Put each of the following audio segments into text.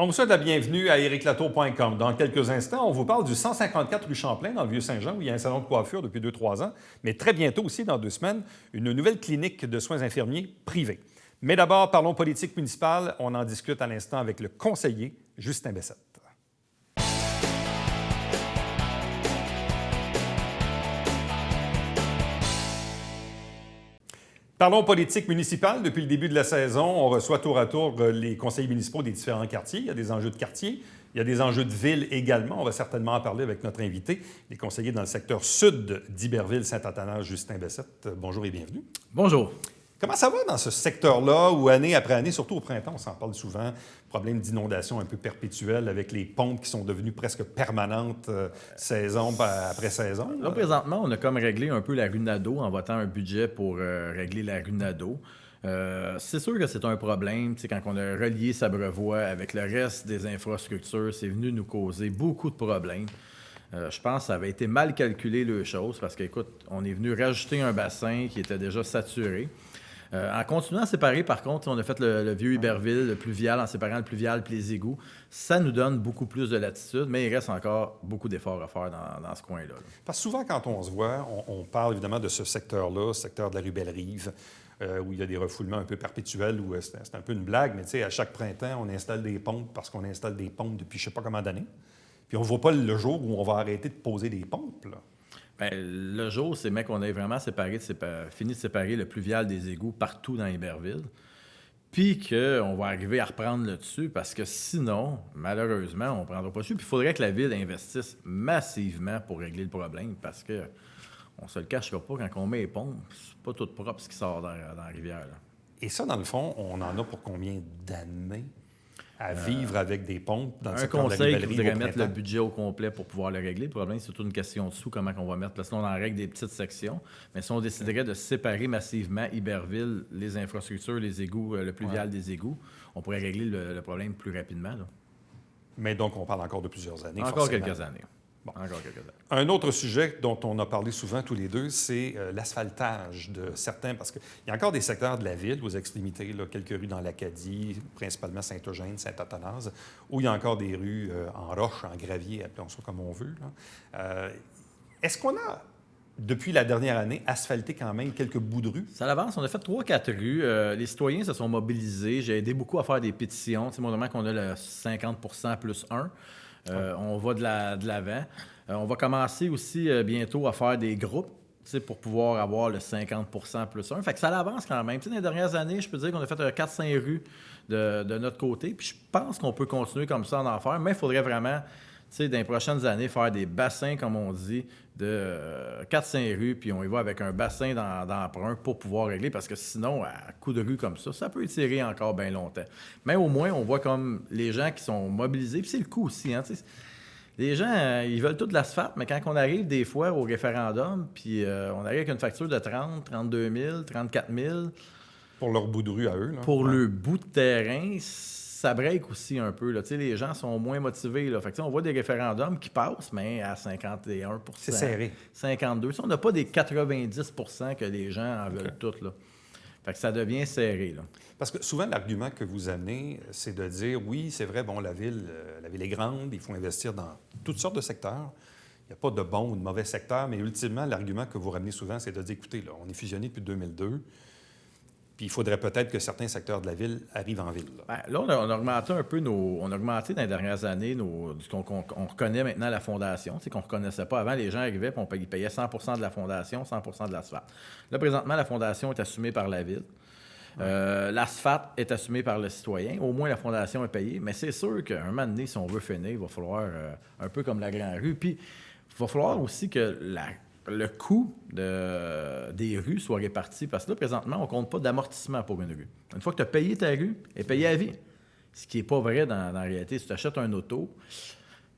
On vous souhaite la bienvenue à ericlatour.com. Dans quelques instants, on vous parle du 154 rue Champlain, dans le Vieux-Saint-Jean, où il y a un salon de coiffure depuis 2-3 ans, mais très bientôt aussi, dans 2 semaines, une nouvelle clinique de soins infirmiers privée. Mais d'abord, parlons politique municipale. On en discute à l'instant avec le conseiller Justin Bessette. Parlons politique municipale. Depuis le début de la saison, on reçoit tour à tour les conseillers municipaux des différents quartiers. Il y a des enjeux de quartier, il y a des enjeux de ville également. On va certainement en parler avec notre invité, les conseillers dans le secteur sud d'Iberville-Saint-Athanase, Justin Bessette. Bonjour et bienvenue. Bonjour. Comment ça va dans ce secteur-là où, année après année, surtout au printemps, on s'en parle souvent, problème d'inondation un peu perpétuel avec les pompes qui sont devenues presque permanentes saison après saison? Là, présentement, on a comme réglé un peu la rue Nadeau en votant un budget pour régler la rue Nadeau. C'est sûr que c'est un problème. Tu sais, quand on a relié Sabrevois avec le reste des infrastructures, c'est venu nous causer beaucoup de problèmes. Je pense que ça avait été mal calculé, les choses, parce qu'écoute, on est venu rajouter un bassin qui était déjà saturé. En continuant à séparer, par contre, on a fait le vieux Iberville, le pluvial, en séparant le pluvial et les égouts. Ça nous donne beaucoup plus de latitude, mais il reste encore beaucoup d'efforts à faire dans ce coin-là. Parce que souvent, quand on se voit, on parle évidemment de ce secteur-là, ce secteur de la rue Belle-Rive, où il y a des refoulements un peu perpétuels, où c'est un peu une blague, mais tu sais, à chaque printemps, on installe des pompes parce qu'on installe des pompes depuis je ne sais pas comment d'années. Puis on ne voit pas le jour où on va arrêter de poser des pompes, là. Bien, le jour, c'est qu'on ait vraiment fini de séparer le pluvial des égouts partout dans Iberville, puis qu'on va arriver à reprendre le dessus, parce que sinon, malheureusement, on ne prendra pas le dessus. Puis il faudrait que la Ville investisse massivement pour régler le problème, parce que on se le cachera pas, quand on met les pompes, c'est pas tout propre ce qui sort dans la rivière, là. Et ça, dans le fond, on en a pour combien d'années à vivre avec des pompes dans le secteur de la conseil rue qui Belle-Rive voudrait au mettre le printemps? budget au complet pour pouvoir le régler. Le problème, c'est toute une question de sous, comment on va mettre. Parce que là, on en règle des petites sections. Mais si on déciderait de séparer massivement Iberville, les infrastructures, les égouts, le pluvial des égouts, on pourrait régler le problème plus rapidement, là. Mais donc, on parle encore de plusieurs années, Encore forcément. quelques années. Bon. Encore quelques années. Un autre sujet dont on a parlé souvent tous les deux, c'est l'asphaltage de certains, parce qu'il y a encore des secteurs de la ville, aux extrémités, là, quelques rues dans l'Acadie, principalement Saint-Eugène, Saint-Athanase, où il y a encore des rues en roche, en gravier, appelons ça comme on veut, là. Est-ce qu'on a, depuis la dernière année, asphalté quand même quelques bouts de rue? Ça avance. On a fait 3-4 rues. Les citoyens se sont mobilisés. J'ai aidé beaucoup à faire des pétitions. C'est moment qu'on a le 50% plus 1. On va de l'avant. On va commencer aussi bientôt à faire des groupes pour pouvoir avoir le 50% plus 1. Fait que ça avance quand même. Dans les dernières années, je peux dire qu'on a fait 4-5 rues de notre côté. Puis je pense qu'on peut continuer comme ça en faire, mais il faudrait vraiment, dans les prochaines années, faire des bassins, comme on dit, de 4-5 rues, puis on y va avec un bassin d'emprunt pour pouvoir régler, parce que sinon, à coup de rue comme ça peut étirer encore bien longtemps. Mais au moins, on voit comme les gens qui sont mobilisés, puis c'est le coût aussi, hein, les gens, ils veulent tout de l'asphalte, mais quand on arrive des fois au référendum, puis on arrive avec une facture de 30, 32 000, 34 000... Pour leur bout de rue à eux, là. Pour le bout de terrain, ça break aussi un peu, là. Les gens sont moins motivés, là. Fait que, on voit des référendums qui passent, mais à 51 %. C'est serré. 52 %. On n'a pas des 90 % que les gens en veulent toutes, là. Fait que ça devient serré, là. Parce que souvent, l'argument que vous amenez, c'est de dire, oui, c'est vrai, bon, la ville est grande, il faut investir dans toutes sortes de secteurs. Il n'y a pas de bon ou de mauvais secteur, mais ultimement, l'argument que vous ramenez souvent, c'est de dire, écoutez, là, on est fusionné depuis 2002, puis il faudrait peut-être que certains secteurs de la ville arrivent en ville. Là, on a augmenté un peu on a augmenté dans les dernières années ce qu'on reconnaît maintenant la fondation. C'est qu'on ne reconnaissait pas. Avant, les gens arrivaient et ils payaient 100 % de la fondation, 100 % de l'asphalte. Là, présentement, la fondation est assumée par la ville. L'asphalte est assumé par le citoyen. Au moins, la fondation est payée. Mais c'est sûr qu'un moment donné, si on veut finir, il va falloir, un peu comme la Grande Rue, puis il va falloir aussi que le coût des rues soit réparti. Parce que là, présentement, on ne compte pas d'amortissement pour une rue. Une fois que tu as payé ta rue, elle est payée à vie. Ce qui n'est pas vrai dans la réalité. Si tu achètes un auto,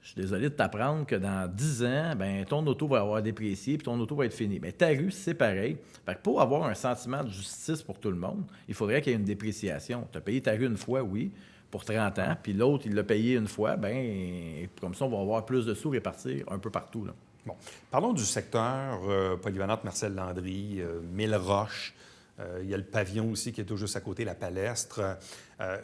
je suis désolé de t'apprendre que dans 10 ans, ben, ton auto va avoir déprécié puis ton auto va être fini. Mais ta rue, c'est pareil. Fait que pour avoir un sentiment de justice pour tout le monde, il faudrait qu'il y ait une dépréciation. Tu as payé ta rue une fois, oui, pour 30 ans, puis l'autre, il l'a payé une fois, ben comme ça, on va avoir plus de sous répartis un peu partout, là. Bon. Parlons du secteur polyvalente Marcel Landry, Mille-Roches, Il y a le pavillon aussi qui est tout juste à côté, la palestre.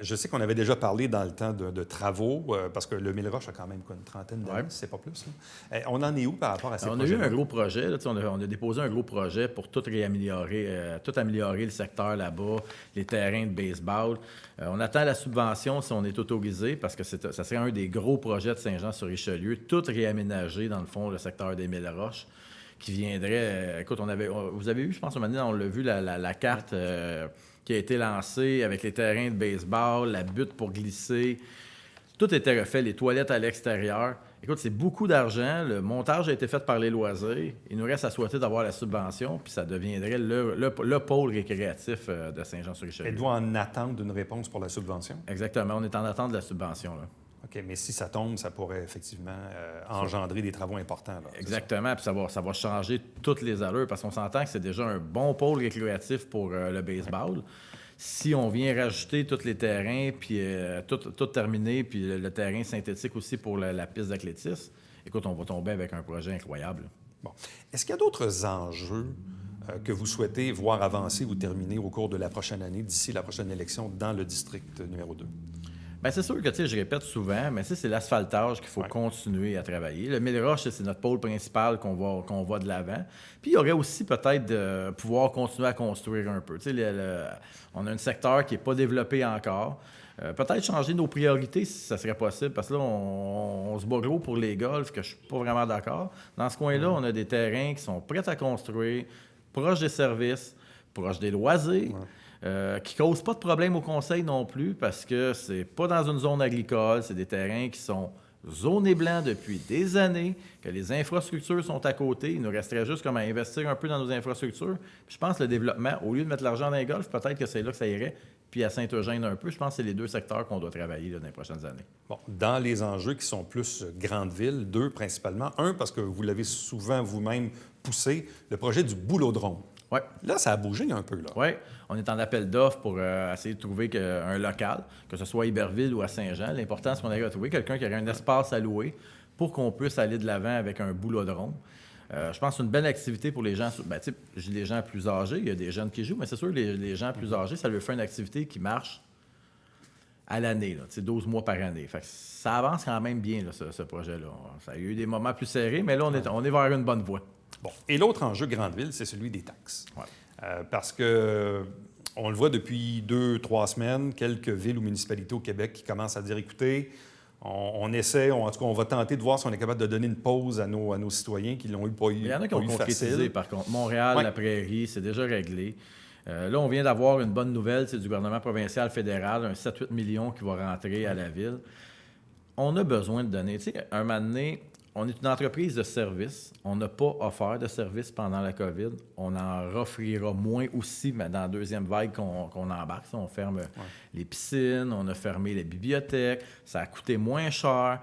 Je sais qu'on avait déjà parlé dans le temps de travaux, parce que le Mille-Roches a quand même une trentaine d'années, si c'est pas plus. Là. On en est où par rapport à ces projets? On a eu un gros projet. Là, on a déposé un gros projet pour tout réaméliorer, tout améliorer le secteur là-bas, les terrains de baseball. On attend la subvention si on est autorisé, parce que ça serait un des gros projets de Saint-Jean-sur-Richelieu, tout réaménager, dans le fond, le secteur des Mille-Roches, qui viendrait... écoute, vous avez vu, je pense, un moment donné, on l'a vu, la carte qui a été lancée avec les terrains de baseball, la butte pour glisser. Tout était refait, les toilettes à l'extérieur. Écoute, c'est beaucoup d'argent. Le montage a été fait par les loisirs. Il nous reste à souhaiter d'avoir la subvention, puis ça deviendrait le pôle récréatif de Saint-Jean-sur-Richelieu. Êtes-vous en attente d'une réponse pour la subvention? Exactement. On est en attente de la subvention, là. OK, mais si ça tombe, ça pourrait effectivement engendrer des travaux importants. Là, exactement, puis ça va changer toutes les allures, parce qu'on s'entend que c'est déjà un bon pôle récréatif pour le baseball. Si on vient rajouter tous les terrains, puis tout terminer, puis le terrain synthétique aussi pour la piste d'athlétisme, écoute, on va tomber avec un projet incroyable. Bon. Est-ce qu'il y a d'autres enjeux que vous souhaitez voir avancer ou terminer au cours de la prochaine année, d'ici la prochaine élection, dans le district numéro 2? Bien, c'est sûr que, je répète souvent, mais c'est l'asphaltage qu'il faut continuer à travailler. Le Mille-Roches, c'est notre pôle principal qu'on va de l'avant. Puis, il y aurait aussi peut-être de pouvoir continuer à construire un peu. On a un secteur qui n'est pas développé encore. Peut-être changer nos priorités si ça serait possible, parce que là, on se bat gros pour les golfs, que je ne suis pas vraiment d'accord. Dans ce coin-là, on a des terrains qui sont prêts à construire, proches des services, proches des loisirs. Qui ne causent pas de problème au conseil non plus, parce que c'est pas dans une zone agricole, c'est des terrains qui sont zonés blancs depuis des années, que les infrastructures sont à côté. Il nous resterait juste comme à investir un peu dans nos infrastructures. Puis je pense que le développement, au lieu de mettre l'argent dans les golfs, peut-être que c'est là que ça irait, puis à Saint-Eugène un peu. Je pense que c'est les deux secteurs qu'on doit travailler là, dans les prochaines années. Bon, dans les enjeux qui sont plus grandes villes, deux principalement. Un, parce que vous l'avez souvent vous-même poussé, le projet du boulodrome. Oui. Là, ça a bougé un peu. Là. Oui. On est en appel d'offres pour essayer de trouver un local, que ce soit à Iberville ou à Saint-Jean. L'important, c'est qu'on arrive à trouver quelqu'un qui aurait un espace à louer pour qu'on puisse aller de l'avant avec un boulodrome. Je pense que c'est une belle activité pour les gens. Ben, tu sais, j'ai des gens plus âgés, il y a des jeunes qui jouent, mais c'est sûr, les gens plus âgés, ça leur fait une activité qui marche à l'année, là, 12 mois par année. Fait que ça avance quand même bien, là, ce projet-là. Ça a eu des moments plus serrés, mais là, on est vers une bonne voie. Bon. Et l'autre enjeu grande ville, c'est celui des taxes. Ouais. Parce que on le voit depuis 2-3 semaines, quelques villes ou municipalités au Québec qui commencent à dire, écoutez, on essaie, en tout cas, on va tenter de voir si on est capable de donner une pause à nos citoyens qui l'ont eu pas eu. Il y en a qui ont concrétisé, par contre. Montréal, la Prairie, c'est déjà réglé. Là, on vient d'avoir une bonne nouvelle, c'est du gouvernement provincial fédéral, un 7-8 millions qui va rentrer à la ville. On a besoin de donner. Tu sais, un moment donné, on est une entreprise de services. On n'a pas offert de services pendant la COVID. On en offrira moins aussi, mais dans la deuxième vague qu'on embarque. On ferme les piscines, on a fermé les bibliothèques, ça a coûté moins cher.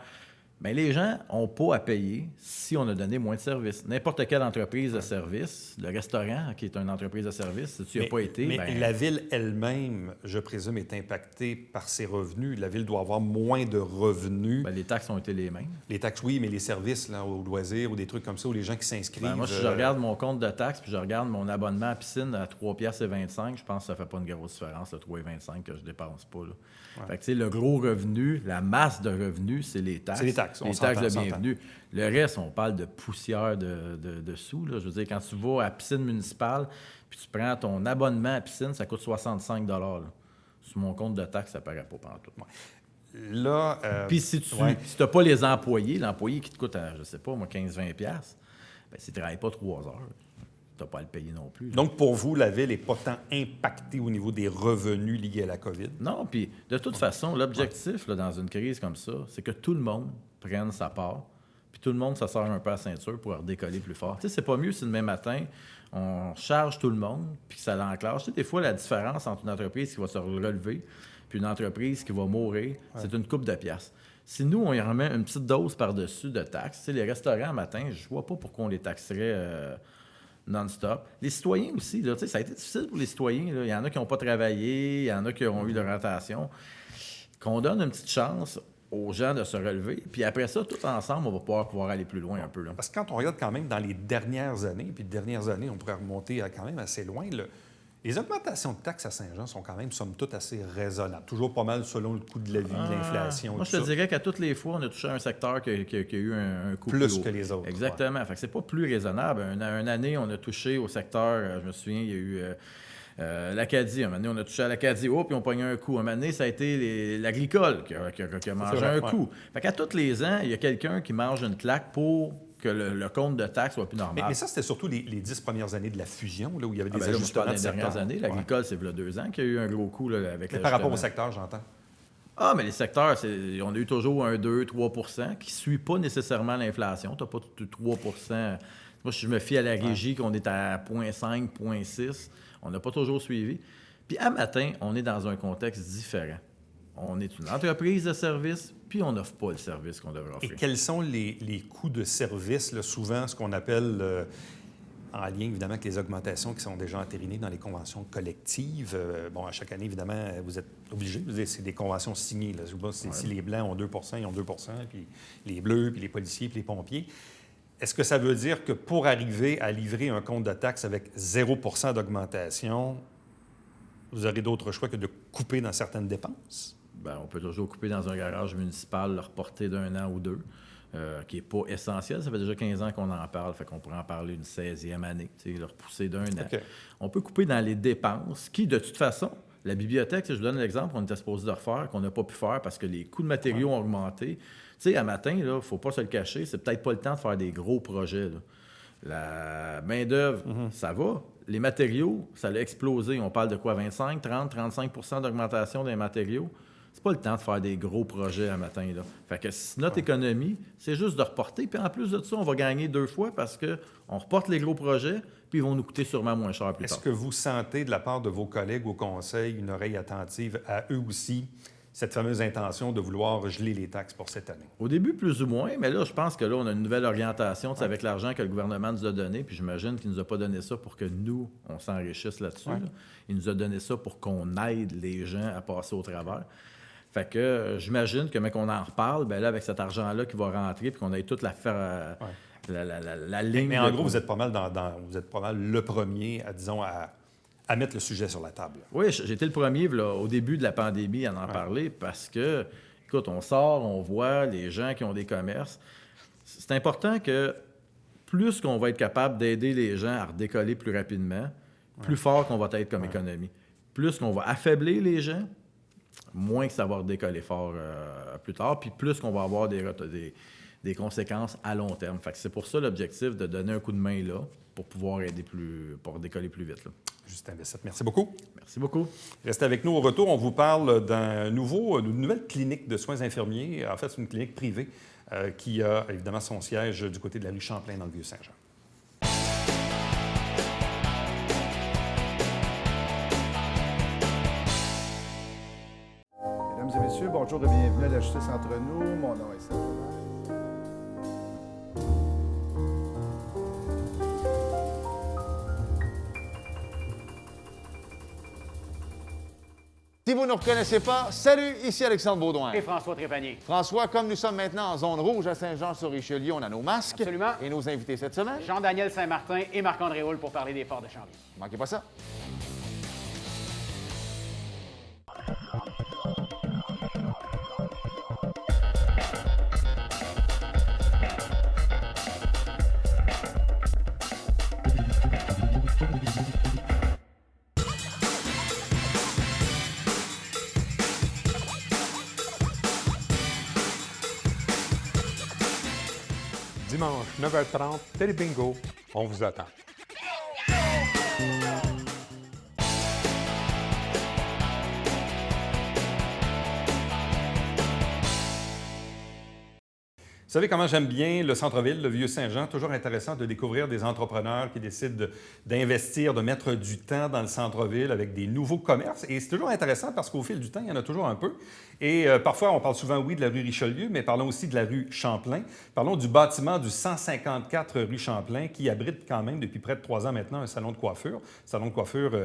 Bien, les gens n'ont pas à payer si on a donné moins de services. N'importe quelle entreprise de service, le restaurant, qui est une entreprise de service, si tu n'y as pas été... Mais la ville elle-même, je présume, est impactée par ses revenus. La ville doit avoir moins de revenus. Bien, les taxes ont été les mêmes. Les taxes, oui, mais les services, là, aux loisirs ou des trucs comme ça, ou les gens qui s'inscrivent... Bien, moi, si je regarde mon compte de taxes puis je regarde mon abonnement à piscine à 3,25 $, je pense que ça ne fait pas une grosse différence, le 3,25 que je ne dépense pas. Là. Fait que, tu sais, le gros revenu, la masse de revenus, c'est les taxes. C'est les taxes. Les taxes de bienvenue. Le reste, on parle de poussière de sous. Là. Je veux dire, quand tu vas à la piscine municipale puis tu prends ton abonnement à piscine, ça coûte 65 $. Là. Sur mon compte de taxes, ça ne paraît pas pantoute. Là, puis si tu n'as pas les employés, l'employé qui te coûte, je ne sais pas, moi, 15-20$, bien, s'il ne travaille pas 3 heures, tu n'as pas à le payer non plus. Là. Donc, pour vous, la ville n'est pas tant impactée au niveau des revenus liés à la COVID? Non, puis de toute façon, l'objectif là, dans une crise comme ça, c'est que tout le monde prenne sa part, puis tout le monde se serre un peu à la ceinture pour redécoller plus fort. Tu sais, c'est pas mieux si demain matin, on charge tout le monde, puis que ça l'enclenche. Tu sais, des fois, la différence entre une entreprise qui va se relever puis une entreprise qui va mourir, c'est une coupe de piastres. Si nous, on y remet une petite dose par-dessus de taxes, tu sais, les restaurants, matin, je vois pas pourquoi on les taxerait... non-stop. Les citoyens aussi, là, ça a été difficile pour les citoyens. Là. Il y en a qui n'ont pas travaillé, il y en a qui ont eu de rotation. Qu'on donne une petite chance aux gens de se relever, puis après ça, tout ensemble, on va pouvoir aller plus loin un peu. Là. Parce que quand on regarde quand même dans les dernières années, puis dernières années, on pourrait remonter quand même assez loin, Les augmentations de taxes à Saint-Jean sont quand même, somme toute, assez raisonnables. Toujours pas mal selon le coût de la vie, l'inflation. Moi, je te dirais qu'à toutes les fois, on a touché un secteur qui a eu un coût plus haut. que les autres. Exactement. Fait que c'est pas plus raisonnable. Une année, on a touché au secteur, je me souviens, il y a eu l'Acadie. Un moment donné, on a touché à l'Acadie, puis on pognait un coup. Un moment donné, ça a été l'agricole qui a mangé un coup. Fait qu'à tous les ans, il y a quelqu'un qui mange une claque pour que le compte de taxes soit plus normal. Mais ça, c'était surtout les 10 premières années de la fusion, là, où il y avait des ajustements les dernières années. L'agricole, c'est il y a 2 ans qu'il y a eu un gros coup là, avec mais par rapport au secteur, j'entends. Ah, mais les secteurs, on a eu toujours un 2-3 qui ne suit pas nécessairement l'inflation. Tu n'as pas 3 Moi, je me fie à la régie qu'on est à 0,5, 0,6. On n'a pas toujours suivi. Puis à matin, on est dans un contexte différent. On est une entreprise de service, puis on n'offre pas le service qu'on devrait offrir. Et quels sont les coûts de service, là, souvent ce qu'on appelle, en lien évidemment avec les augmentations qui sont déjà entérinées dans les conventions collectives? Bon, à chaque année, évidemment, vous êtes obligés, c'est des conventions signées. Là. Si les Blancs ont 2 ils ont 2 puis les Bleus, puis les policiers, puis les pompiers. Est-ce que ça veut dire que pour arriver à livrer un compte de taxes avec 0 d'augmentation, vous aurez d'autres choix que de couper dans certaines dépenses? Bien, on peut toujours couper dans un garage municipal, le reporter d'1 an ou 2, qui n'est pas essentiel. Ça fait déjà 15 ans qu'on en parle, fait qu'on pourrait en parler une 16e année, le repousser d'1 an. Okay. On peut couper dans les dépenses qui, de toute façon, la bibliothèque, je vous donne l'exemple, on était supposé de refaire, qu'on n'a pas pu faire parce que les coûts de matériaux ont augmenté. Tu sais, à matin, il ne faut pas se le cacher, c'est peut-être pas le temps de faire des gros projets. Là. La main-d'œuvre, ça va. Les matériaux, ça a explosé. On parle de quoi? 25, 30, 35 d'augmentation des matériaux. C'est pas le temps de faire des gros projets à matin. Là. Fait que notre économie, c'est juste de reporter. Puis en plus de ça, on va gagner 2 fois parce qu'on reporte les gros projets, puis ils vont nous coûter sûrement moins cher plus tard. Est-ce que vous sentez de la part de vos collègues au Conseil une oreille attentive à eux aussi, cette fameuse intention de vouloir geler les taxes pour cette année? Au début, plus ou moins, mais là, je pense que là, on a une nouvelle orientation avec l'argent que le gouvernement nous a donné, puis j'imagine qu'il ne nous a pas donné ça pour que nous, on s'enrichisse là-dessus. Là. Il nous a donné ça pour qu'on aide les gens à passer au travers. Fait que j'imagine que, mais qu'on en reparle, bien là, avec cet argent-là qui va rentrer, puis qu'on ait toute la ligne... Mais en gros, vous êtes pas mal vous êtes pas mal le premier, à mettre le sujet sur la table. Oui, j'ai été le premier là, au début de la pandémie à en parler parce que, écoute, on sort, on voit les gens qui ont des commerces. C'est important que plus qu'on va être capable d'aider les gens à redécoller plus rapidement, plus fort qu'on va être comme économie. Plus qu'on va affaiblir les gens, moins que ça va redécoller fort plus tard, puis plus qu'on va avoir des conséquences à long terme. Fait que c'est pour ça l'objectif de donner un coup de main là pour pouvoir aider pour décoller plus vite. Là. Justin Bessette, merci beaucoup. Merci beaucoup. Restez avec nous. Au retour, on vous parle d'une nouvelle clinique de soins infirmiers. En fait, c'est une clinique privée qui a évidemment son siège du côté de la rue Champlain dans le Vieux-Saint-Jean. Mesdames et messieurs, bonjour et bienvenue à la Justice entre nous. Mon nom est Sébastien. Si vous ne nous reconnaissez pas, salut, ici Alexandre Baudouin. Et François Trépanier. François, comme nous sommes maintenant en zone rouge à Saint-Jean-sur-Richelieu, on a nos masques. Absolument. Et nos invités cette semaine. Jean-Daniel Saint-Martin et Marc-André Houle pour parler des forts de Chambly. Manquez pas ça. Dimanche, 9h30, Télé Bingo, on vous attend. Vous savez comment j'aime bien le centre-ville, le Vieux-Saint-Jean. Toujours intéressant de découvrir des entrepreneurs qui décident d'investir, de mettre du temps dans le centre-ville avec des nouveaux commerces. Et c'est toujours intéressant parce qu'au fil du temps, il y en a toujours un peu. Et parfois, on parle souvent, oui, de la rue Richelieu, mais parlons aussi de la rue Champlain. Parlons du bâtiment du 154 rue Champlain qui abrite quand même depuis près de 3 ans maintenant un salon de coiffure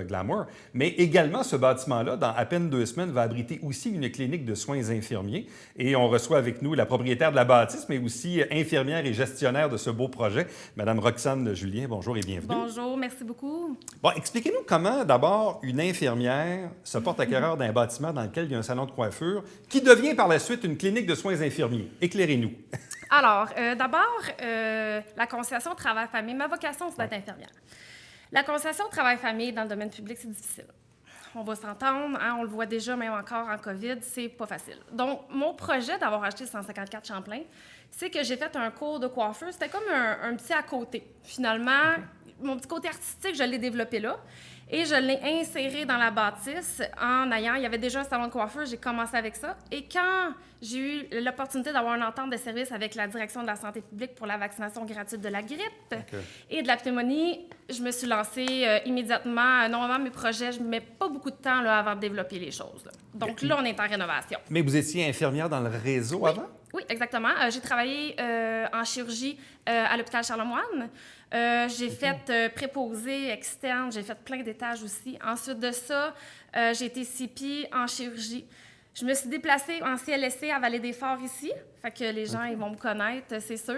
Glamour. Mais également, ce bâtiment-là, dans à peine 2 semaines, va abriter aussi une clinique de soins infirmiers. Et on reçoit avec nous la propriétaire de la bâtisse, mais mais aussi infirmière et gestionnaire de ce beau projet. Madame Roxane Julien, bonjour et bienvenue. Bonjour, merci beaucoup. Bon, expliquez-nous comment, d'abord, une infirmière se porte acquéreur d'un bâtiment dans lequel il y a un salon de coiffure qui devient par la suite une clinique de soins infirmiers. Éclairez-nous. Alors, d'abord, la conciliation travail-famille. Ma vocation, c'est d'être infirmière. La conciliation travail-famille dans le domaine public, c'est difficile. On va s'entendre, hein, on le voit déjà, même encore en COVID, c'est pas facile. Donc, mon projet d'avoir acheté 154 Champlain, c'est que j'ai fait un cours de coiffeur. C'était comme un petit à côté. Finalement, mon petit côté artistique, je l'ai développé là. Et je l'ai inséré dans la bâtisse il y avait déjà un salon de coiffeur, j'ai commencé avec ça. Et quand j'ai eu l'opportunité d'avoir une entente de service avec la direction de la santé publique pour la vaccination gratuite de la grippe et de la pneumonie, je me suis lancée immédiatement. Normalement, mes projets, je ne mets pas beaucoup de temps là, avant de développer les choses. Là. Donc là, on est en rénovation. Mais vous étiez infirmière dans le réseau avant? Oui, exactement. J'ai travaillé en chirurgie à l'hôpital Charlemagne. J'ai fait préposé, externe, j'ai fait plein d'étages aussi. Ensuite de ça, j'ai été CP en chirurgie. Je me suis déplacée en CLSC à Vallée-des-Forts ici. Fait que les gens, ils vont me connaître, c'est sûr.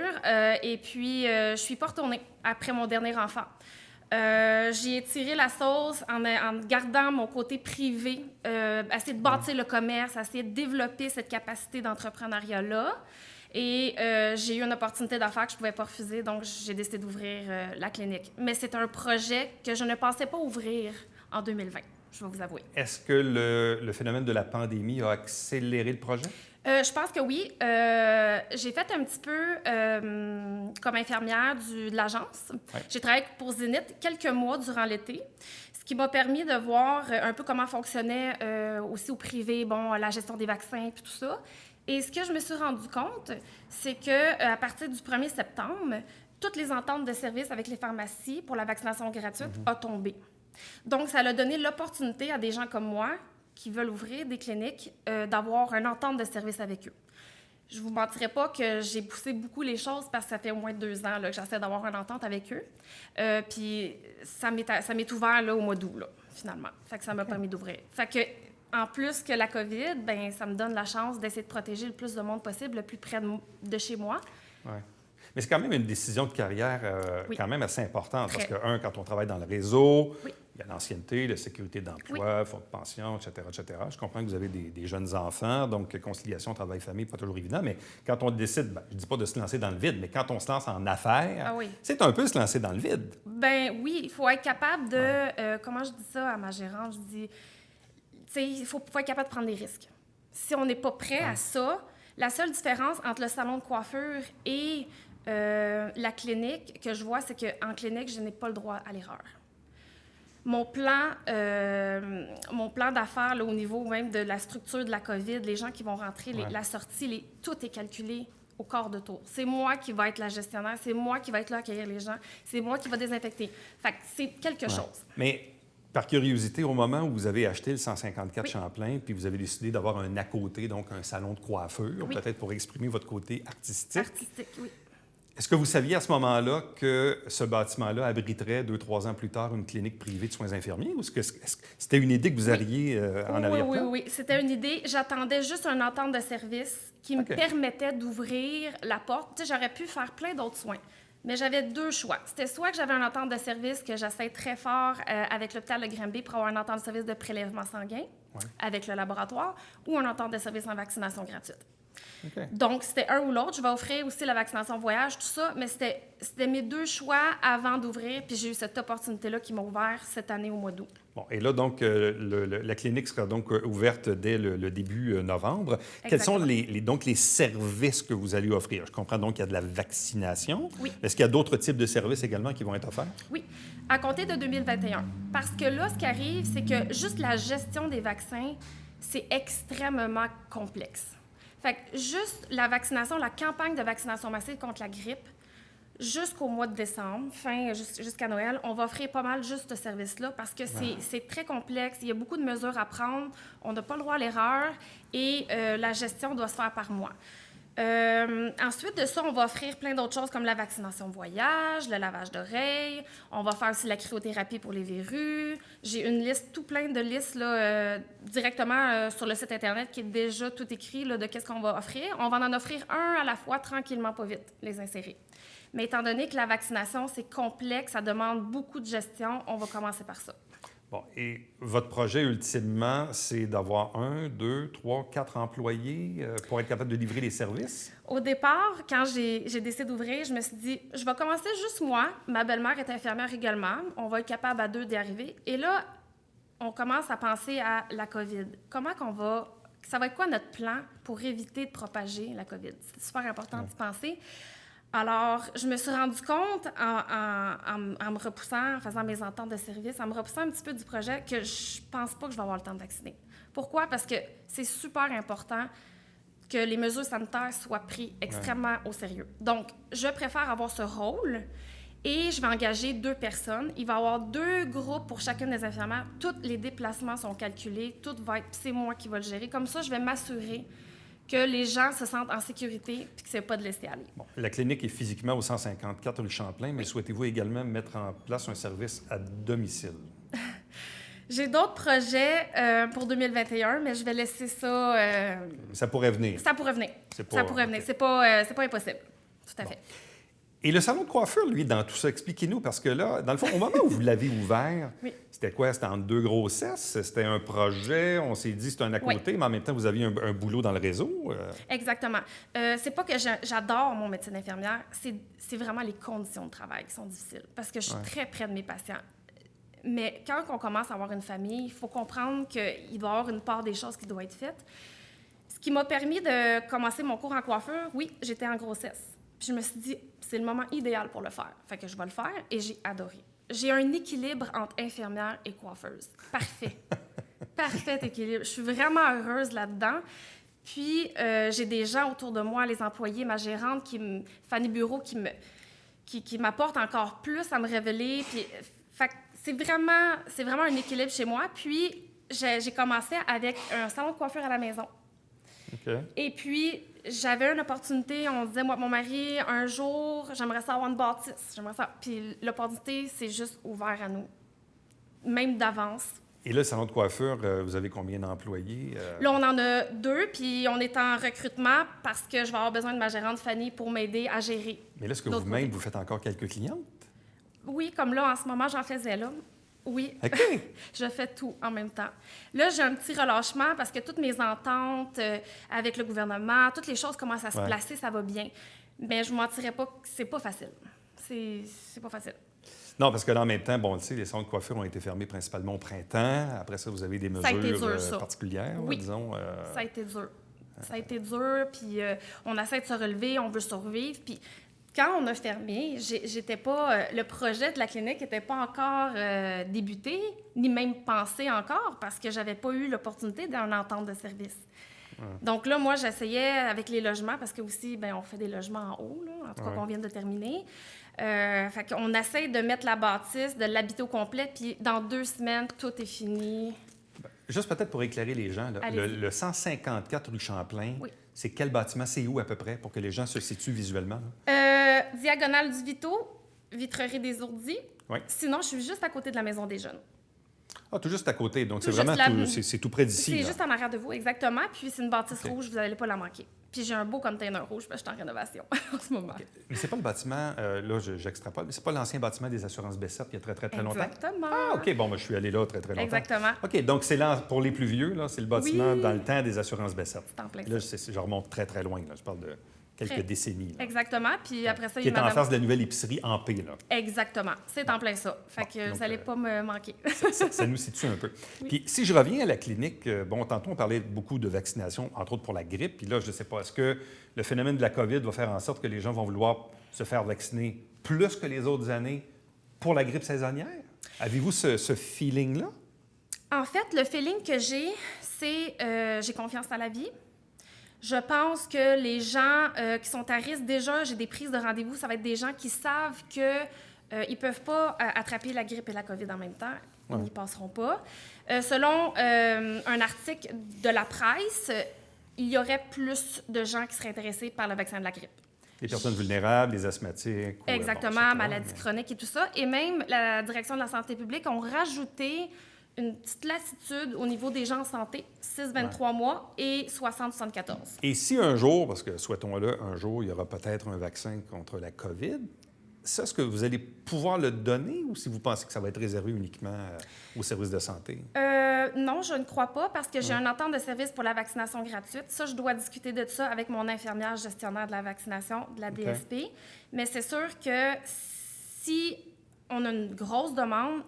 Et puis, je suis pas retournée après mon dernier enfant. J'ai étiré la sauce en gardant mon côté privé, essayer de bâtir le commerce, essayer de développer cette capacité d'entrepreneuriat-là. Et j'ai eu une opportunité d'affaires que je ne pouvais pas refuser, donc j'ai décidé d'ouvrir la clinique. Mais c'est un projet que je ne pensais pas ouvrir en 2020, je vais vous avouer. Est-ce que le phénomène de la pandémie a accéléré le projet? Je pense que oui. J'ai fait un petit peu comme infirmière de l'agence. Ouais. J'ai travaillé pour Zénith quelques mois durant l'été, ce qui m'a permis de voir un peu comment fonctionnait aussi au privé, la gestion des vaccins et tout ça. Et ce que je me suis rendu compte, c'est qu'à partir du 1er septembre, toutes les ententes de services avec les pharmacies pour la vaccination gratuite ont tombé. Donc, ça a donné l'opportunité à des gens comme moi qui veulent ouvrir des cliniques d'avoir une entente de service avec eux. Je ne vous mentirai pas que j'ai poussé beaucoup les choses parce que ça fait au moins 2 ans là, que j'essaie d'avoir une entente avec eux. Puis ça m'est ouvert là, au mois d'août, là, finalement. Fait que ça m'a permis d'ouvrir. Fait que, en plus que la COVID, ben ça me donne la chance d'essayer de protéger le plus de monde possible, le plus près de chez moi. Ouais. Mais c'est quand même une décision de carrière quand même assez importante. Parce que, quand on travaille dans le réseau, il y a l'ancienneté, la sécurité d'emploi, fonds de pension, etc., etc. Je comprends que vous avez des jeunes enfants, donc conciliation travail-famille, pas toujours évident. Mais quand on décide, je ne dis pas de se lancer dans le vide, mais quand on se lance en affaires, c'est un peu se lancer dans le vide. Ben oui, il faut être capable de... comment je dis ça à ma gérante? Je dis... Il faut être capable de prendre des risques. Si on n'est pas prêt à ça, la seule différence entre le salon de coiffure et la clinique que je vois, c'est qu'en clinique, je n'ai pas le droit à l'erreur. Mon plan d'affaires, là, au niveau même de la structure de la COVID, les gens qui vont rentrer, la sortie, tout est calculé au quart de tour. C'est moi qui vais être la gestionnaire, c'est moi qui vais être là à accueillir les gens, c'est moi qui vais désinfecter. Fait que c'est quelque chose. Mais... Par curiosité, au moment où vous avez acheté le 154 Champlain, puis vous avez décidé d'avoir un à côté, donc un salon de coiffure, peut-être pour exprimer votre côté artistique. Artistique, oui. Est-ce que vous saviez à ce moment-là que ce bâtiment-là abriterait 2-3 ans plus tard une clinique privée de soins infirmiers? Ou est-ce que c'était une idée que vous aviez en arrière-plan? Oui. C'était une idée. J'attendais juste une entente de service qui me permettait d'ouvrir la porte. Tu sais, j'aurais pu faire plein d'autres soins. Mais j'avais 2 choix. C'était soit que j'avais une entente de service que j'essaie très fort avec l'hôpital de Granby pour avoir une entente de service de prélèvement sanguin avec le laboratoire ou une entente de service en vaccination gratuite. Donc, c'était un ou l'autre. Je vais offrir aussi la vaccination voyage, tout ça, mais c'était mes 2 choix avant d'ouvrir, puis j'ai eu cette opportunité-là qui m'a ouvert cette année au mois d'août. Bon, et là, donc, la clinique sera donc ouverte dès le début novembre. Exactement. Quels sont les services que vous allez offrir? Je comprends donc qu'il y a de la vaccination. Oui. Est-ce qu'il y a d'autres types de services également qui vont être offerts? Oui, à compter de 2021. Parce que là, ce qui arrive, c'est que juste la gestion des vaccins, c'est extrêmement complexe. Fait que juste la vaccination, la campagne de vaccination massive contre la grippe, jusqu'au mois de décembre, jusqu'à Noël, on va offrir pas mal juste ce service-là parce que c'est très complexe. Il y a beaucoup de mesures à prendre. On n'a pas le droit à l'erreur et la gestion doit se faire par mois. Ensuite de ça, on va offrir plein d'autres choses comme la vaccination voyage, le lavage d'oreilles. On va faire aussi la cryothérapie pour les verrues. J'ai une liste, tout plein de listes là, directement sur le site Internet qui est déjà tout écrit là, de qu'est-ce qu'on va offrir. On va en offrir un à la fois, tranquillement, pas vite, les insérer. Mais étant donné que la vaccination, c'est complexe, ça demande beaucoup de gestion, on va commencer par ça. Bon, et votre projet, ultimement, c'est d'avoir 1, 2, 3, 4 employés pour être capable de livrer les services? Au départ, quand j'ai décidé d'ouvrir, je me suis dit, je vais commencer juste moi. Ma belle-mère est infirmière également. On va être capable à 2 d'y arriver. Et là, on commence à penser à la COVID. Ça va être quoi notre plan pour éviter de propager la COVID? C'est super important d'y penser. Alors, je me suis rendu compte en me repoussant, en faisant mes ententes de service, en me repoussant un petit peu du projet que je pense pas que je vais avoir le temps de vacciner. Pourquoi? Parce que c'est super important que les mesures sanitaires soient prises extrêmement au sérieux. Donc, je préfère avoir ce rôle et je vais engager 2 personnes. Il va y avoir 2 groupes pour chacune des infirmières. Tous les déplacements sont calculés, tout va être... C'est moi qui vais le gérer. Comme ça, je vais m'assurer que les gens se sentent en sécurité et que ce n'est pas de laisser aller. Bon, la clinique est physiquement au 154 rue Champlain, mais souhaitez-vous également mettre en place un service à domicile? J'ai d'autres projets pour 2021, mais je vais laisser ça... Ça pourrait venir. Ça pourrait venir. Ça pourrait venir. OK. C'est pas impossible. Tout à fait. Et le salon de coiffure, lui, dans tout ça, expliquez-nous, parce que là, dans le fond, au moment où vous l'avez ouvert, Oui. c'était quoi? C'était entre 2 grossesses? C'était un projet? On s'est dit c'est un à côté, mais en même temps, vous aviez un boulot dans le réseau? Exactement. C'est pas que j'adore mon métier d'infirmière, c'est vraiment les conditions de travail qui sont difficiles, parce que je suis très près de mes patients. Mais quand on commence à avoir une famille, il faut comprendre qu'il doit y avoir une part des choses qui doit être faite. Ce qui m'a permis de commencer mon cours en coiffure, oui, j'étais en grossesse. Puis je me suis dit, c'est le moment idéal pour le faire. Fait que je vais le faire et j'ai adoré. J'ai un équilibre entre infirmière et coiffeuse. Parfait. Parfait équilibre. Je suis vraiment heureuse là-dedans. Puis, j'ai des gens autour de moi, les employés, ma gérante, Fanny Bureau, qui m'apporte encore plus à me révéler. Puis, fait que c'est vraiment un équilibre chez moi. Puis, j'ai commencé avec un salon de coiffure à la maison. OK. Et puis, j'avais une opportunité. On disait, moi, mon mari, un jour, j'aimerais ça avoir une bâtisse. Puis, l'opportunité, c'est juste ouvert à nous, même d'avance. Et là, le salon de coiffure, vous avez combien d'employés? Là, on en a 2, puis on est en recrutement parce que je vais avoir besoin de ma gérante Fanny pour m'aider à gérer. Mais là, est-ce que d'autres vous-même, côtés. vous faites encore quelques clientes? Oui, comme là, en ce moment, j'en faisais là. Oui, OK. je fais tout en même temps. Là, j'ai un petit relâchement parce que toutes mes ententes avec le gouvernement, toutes les choses commencent à se placer, ça va bien. Mais je ne mentirais pas que c'est pas facile. C'est pas facile. Non, parce que là, en même temps, bon, tu sais, les salons de coiffure ont été fermés principalement au printemps. Après ça, vous avez des Ça a été mesures dur, ça. particulières, Oui. disons. Ça a été dur. Ça a été dur, puis on essaie de se relever, on veut survivre. Puis quand on a fermé, j'étais pas... le projet de la clinique n'était pas encore débuté, ni même pensé encore, parce que j'avais pas eu l'opportunité d'une entente de service. Donc là, moi, j'essayais avec les logements, parce que aussi, bien, on fait des logements en haut, là, en tout cas, qu'on vient de terminer. Fait qu'on essaie de mettre la bâtisse, de l'habiter au complet, puis dans 2 semaines, tout est fini. Juste peut-être pour éclairer les gens, là, Allez-y. le 154 rue Champlain, Oui. c'est quel bâtiment? C'est où à peu près pour que les gens se situent visuellement? Diagonale du Vito, Vitrerie des Ourdis. Oui. Sinon, je suis juste à côté de la Maison des Jeunes. Ah, tout juste à côté. Donc, Tout c'est vraiment juste c'est tout près d'ici. C'est là. juste en arrière de vous, exactement. Puis c'est une bâtisse OK. rouge, vous n'allez pas la manquer. Puis j'ai un beau container rouge, parce que je suis en rénovation en ce moment. Mais c'est pas le bâtiment, là, j'extrapole, mais c'est pas l'ancien bâtiment des assurances Bessette il y a très, très, très longtemps? Exactement. Ah, OK. Bon, ben, je suis allé là très, très longtemps. Exactement. OK. Donc, c'est là, pour les plus vieux, là, c'est le bâtiment Oui. dans le temps des assurances Bessette. C'est en plein Là, ça. je remonte très, très loin. Là. Je parle de quelques Très. décennies. Là. Exactement. Puis après ça, Qui est en Madame- face de la nouvelle épicerie en P. Là. Exactement. C'est en plein ça. Fait que donc, vous n'allez pas me manquer. Ça nous situe un peu. Puis si je reviens à la clinique, bon, tantôt on parlait beaucoup de vaccination, entre autres pour la grippe. Puis là, je ne sais pas, est-ce que le phénomène de la COVID va faire en sorte que les gens vont vouloir se faire vacciner plus que les autres années pour la grippe saisonnière? Avez-vous ce feeling-là? En fait, le feeling que c'est j'ai confiance en la vie. Je pense que les gens qui sont à risque, déjà, j'ai des prises de rendez-vous, ça va être des gens qui savent qu'ils ne peuvent pas attraper la grippe et la COVID en même temps. Ils n'y passeront pas. Selon un article de la presse, il y aurait plus de gens qui seraient intéressés par le vaccin de la grippe. Les personnes vulnérables, les asthmatiques. Exactement, etc., maladies chroniques et tout ça. Et même la direction de la santé publique ont rajouté une petite latitude au niveau des gens en santé, 6-23 mois et 60-74. Et si un jour, parce que souhaitons-le, un jour, il y aura peut-être un vaccin contre la COVID, ça, est-ce que vous allez pouvoir le donner ou si vous pensez que ça va être réservé uniquement aux services de santé? Non, je ne crois pas parce que j'ai une entente de service pour la vaccination gratuite. Ça, je dois discuter de ça avec mon infirmière gestionnaire de la vaccination, de la DSP. Mais c'est sûr que si on a une grosse demande,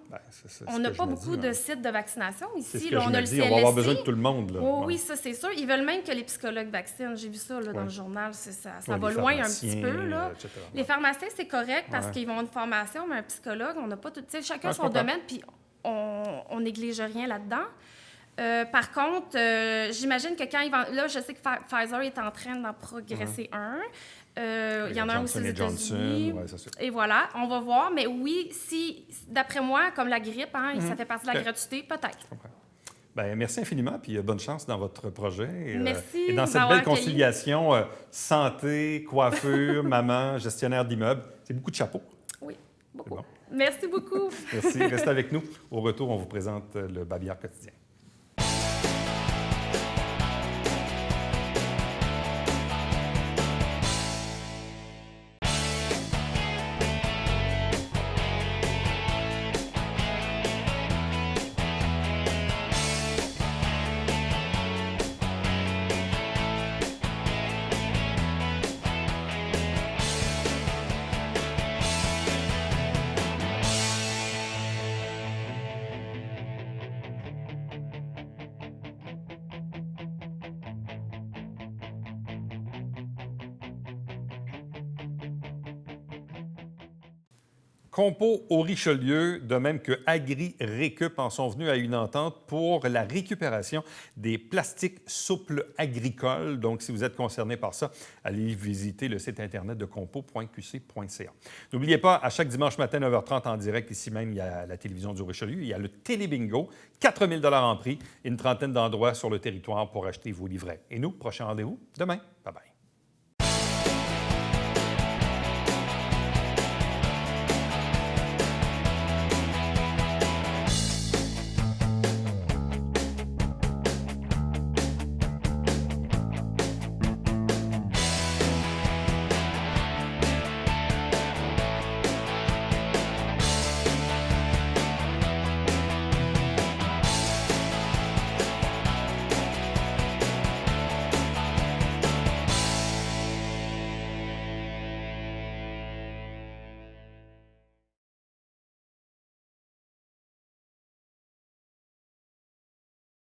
on n'a pas beaucoup de sites de vaccination ici. Là, on a le CLSC. On va avoir besoin de tout le monde. Là. Oui, ça, c'est sûr. Ils veulent même que les psychologues vaccinent. J'ai vu ça là, dans le journal. Ça va loin un petit peu. Là. Les pharmaciens, c'est correct parce qu'ils vont avoir une formation, mais un psychologue, on n'a pas tout. Tu sais, chacun son domaine, puis on néglige rien là-dedans. Par contre, j'imagine que quand ils vont... Là, je sais que Pfizer est en train d'en progresser un. Il y en a un aussi aux États-Unis. Et voilà, on va voir. Mais oui, si, d'après moi, comme la grippe, ça fait partie de la gratuité, peut-être. Bien, merci infiniment, puis bonne chance dans votre projet. Merci. Et dans cette belle conciliation, santé, coiffure, maman, gestionnaire d'immeuble, c'est beaucoup de chapeaux. Oui, beaucoup. Bon. Merci beaucoup. Merci. Restez avec nous. Au retour, on vous présente le Babillard quotidien. Compo au Richelieu, de même que Agri-Récup en sont venus à une entente pour la récupération des plastiques souples agricoles. Donc, si vous êtes concerné par ça, allez visiter le site Internet de compo.qc.ca. N'oubliez pas, à chaque dimanche matin, 9h30 en direct, ici même, il y a la télévision du Richelieu, il y a le Télébingo, 4 000 $ en prix et une trentaine d'endroits sur le territoire pour acheter vos livrets. Et nous, prochain rendez-vous demain. Bye-bye.